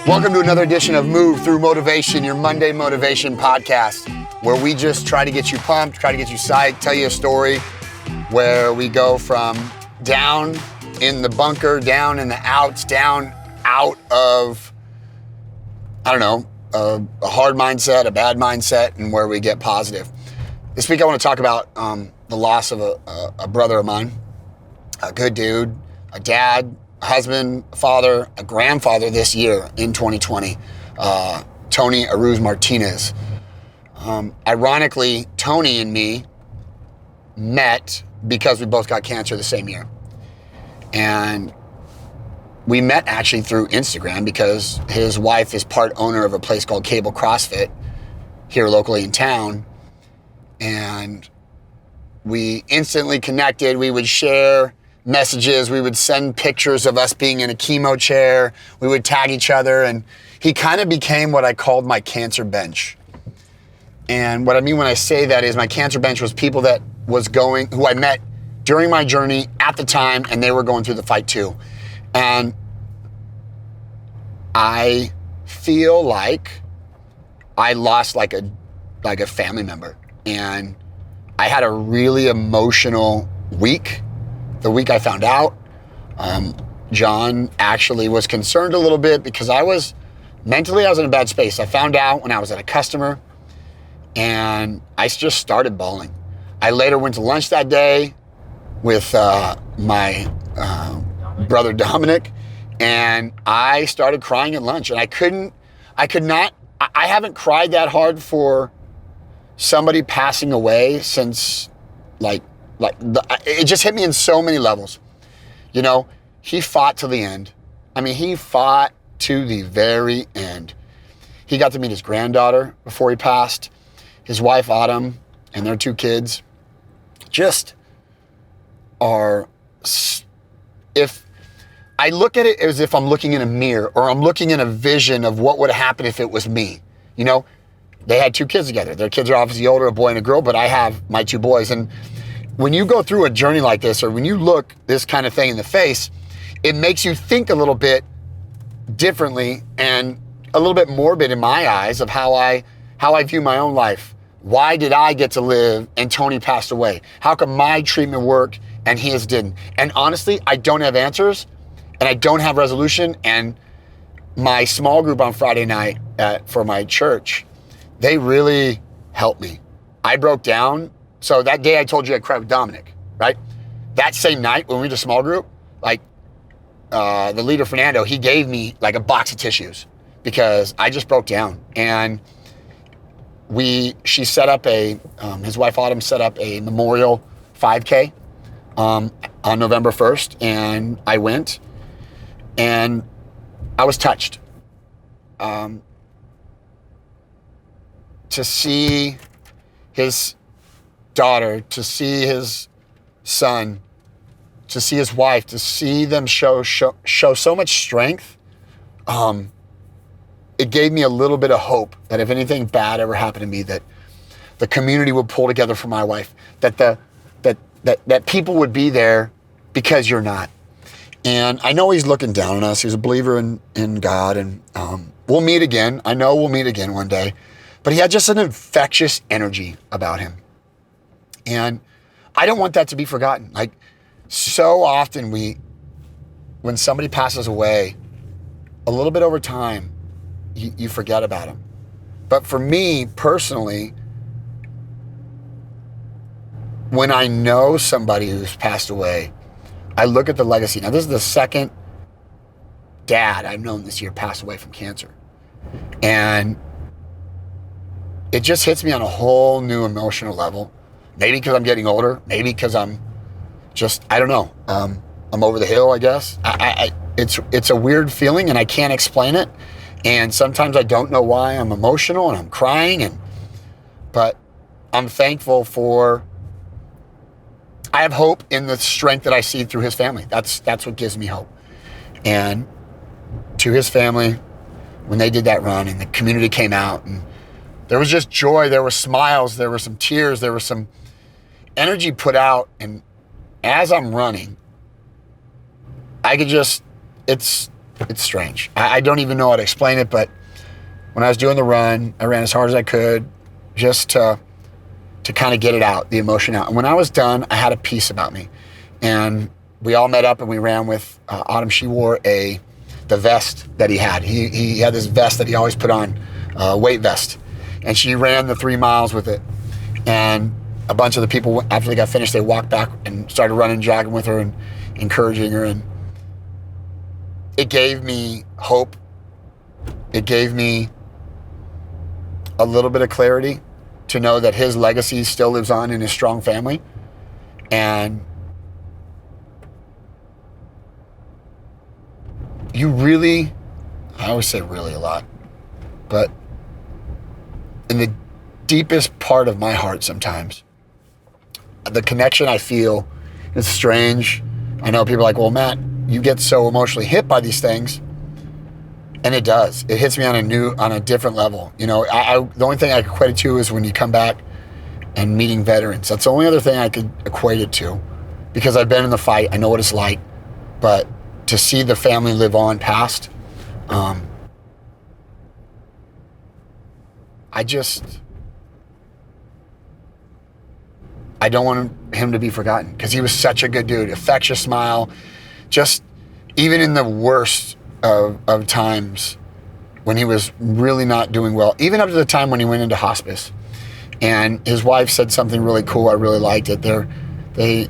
Welcome to another edition of Move Through Motivation, your Monday motivation podcast, where we just try to get you pumped, try to get you psyched, tell you a story where we go from down in the bunker, down in the outs, down out of, a hard mindset, a bad mindset, and where we get positive. This week I want to talk about the loss of a brother of mine, a good dude, a dad, a husband, a father, a grandfather this year in 2020, Tony Aruz Martinez. Ironically, Tony and me met because we both got cancer the same year. And we met actually through Instagram because his wife is part owner of a place called Cable CrossFit here locally in town. And we instantly connected. We would share messages. We would send pictures of us being in a chemo chair. We would tag each other. And he kind of became what I called my cancer bench. And what I mean when I say that is my cancer bench was people who I met during my journey at the time, and they were going through the fight too. And I feel like I lost like a family member. And I had a really emotional week. The week I found out, John actually was concerned a little bit because I was in a bad space. I found out when I was at a customer, and I just started bawling. I later went to lunch that day with my brother Dominic, and I started crying at lunch. And I haven't cried that hard for somebody passing away since it just hit me in so many levels. You know, he fought to the end. He fought to the very end. He got to meet his granddaughter before he passed. His wife, Autumn, and their two kids just are, if I look at it as if I'm looking in a mirror or I'm looking in a vision of what would happen if it was me. You know, they had two kids together. Their kids are obviously older, a boy and a girl, but I have my two boys. And when you go through a journey like this, or when you look this kind of thing in the face, it makes you think a little bit differently and a little bit morbid in my eyes of how I view my own life. Why did I get to live and Tony passed away? How come my treatment worked and his didn't? And honestly, I don't have answers and I don't have resolution. And my small group on Friday night for my church, they really helped me. I broke down. So that day I told you I cried with Dominic, right? That same night when we did a small group, the leader, Fernando, he gave me like a box of tissues because I just broke down. And she set up his wife Autumn set up a memorial 5K on November 1st. And I went and I was touched to see his daughter, to see his son, to see his wife, to see them show so much strength. It gave me a little bit of hope that if anything bad ever happened to me, that the community would pull together for my wife, that people would be there because you're not. And I know he's looking down on us. He's a believer in God, and we'll meet again. I know we'll meet again one day. But he had just an infectious energy about him. And I don't want that to be forgotten. Like, so often when somebody passes away, a little bit over time, you forget about them. But for me personally, when I know somebody who's passed away, I look at the legacy. Now, this is the second dad I've known this year passed away from cancer. And it just hits me on a whole new emotional level. Maybe because I'm getting older. Maybe because I'm just, I don't know. I'm over the hill, I guess. It's a weird feeling and I can't explain it. And sometimes I don't know why I'm emotional and I'm crying. But I'm thankful I have hope in the strength that I see through his family. That's what gives me hope. And to his family, when they did that run and the community came out and there was just joy, there were smiles, there were some tears, there was some energy put out. And as I'm running, I could just, it's It's strange. I don't even know how to explain it, but when I was doing the run, I ran as hard as I could just to kind of get it out, the emotion out. And when I was done, I had a peace about me. And we all met up and we ran with Autumn. She wore the vest that he had. He had this vest that he always put on, weight vest. And she ran the 3 miles with it. And a bunch of the people, after they got finished, they walked back and started running, jogging with her and encouraging her. And it gave me hope. It gave me a little bit of clarity to know that his legacy still lives on in his strong family. And you really, I always say really a lot, but in the deepest part of my heart sometimes, the connection I feel is strange. I know people are like, well, Matt, you get so emotionally hit by these things. And it does. It hits me on a different level. You know, the only thing I could equate it to is when you come back and meeting veterans. That's the only other thing I could equate it to, because I've been in the fight. I know what it's like. But to see the family live on past, I don't want him to be forgotten, because he was such a good dude. Infectious smile. Just even in the worst of times when he was really not doing well, even up to the time when he went into hospice. And his wife said something really cool. I really liked it. They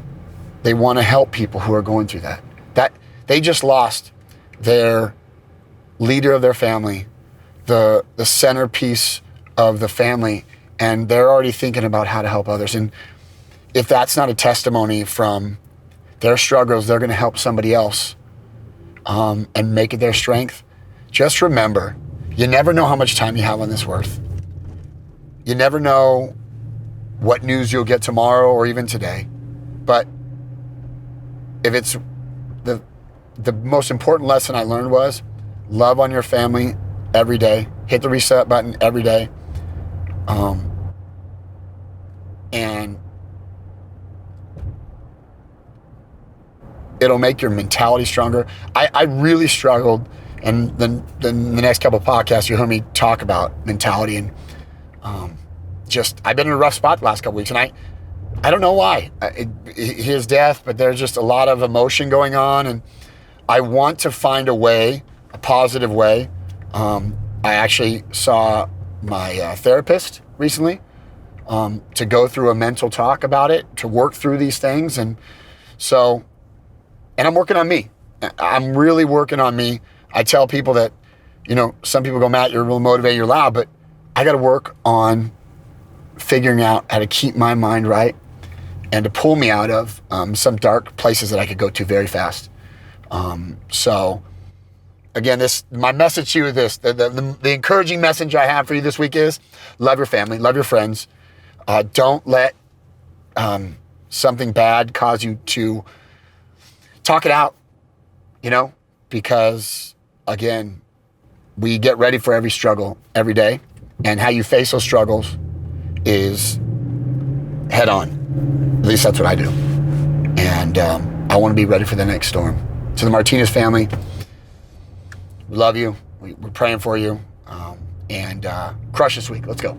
want to help people who are going through that. That they just lost their leader of their family, the centerpiece of the family, and they're already thinking about how to help others. And if that's not a testimony from their struggles, they're going to help somebody else and make it their strength. Just remember, you never know how much time you have on this earth. You never know what news you'll get tomorrow or even today. But if it's the most important lesson I learned was love on your family every day. Hit the reset button every day. And it'll make your mentality stronger. I really struggled, and then the next couple of podcasts you'll hear me talk about mentality, and I've been in a rough spot the last couple of weeks, and I don't know why. His death, but there's just a lot of emotion going on, and I want to find a way, a positive way. I actually saw my therapist recently to go through a mental talk about it, to work through these things, and I'm working on me. I'm really working on me. I tell people that, some people go, Matt, you're real motivated, you're loud, but I got to work on figuring out how to keep my mind right and to pull me out of some dark places that I could go to very fast. So again, my message to you is this, the encouraging message I have for you this week is love your family, love your friends. Don't let something bad cause you to talk it out, because again, we get ready for every struggle every day, and how you face those struggles is head on. At least that's what I do. And I want to be ready for the next storm. To the Martinez family, we love you. We're praying for you. And crush this week. Let's go.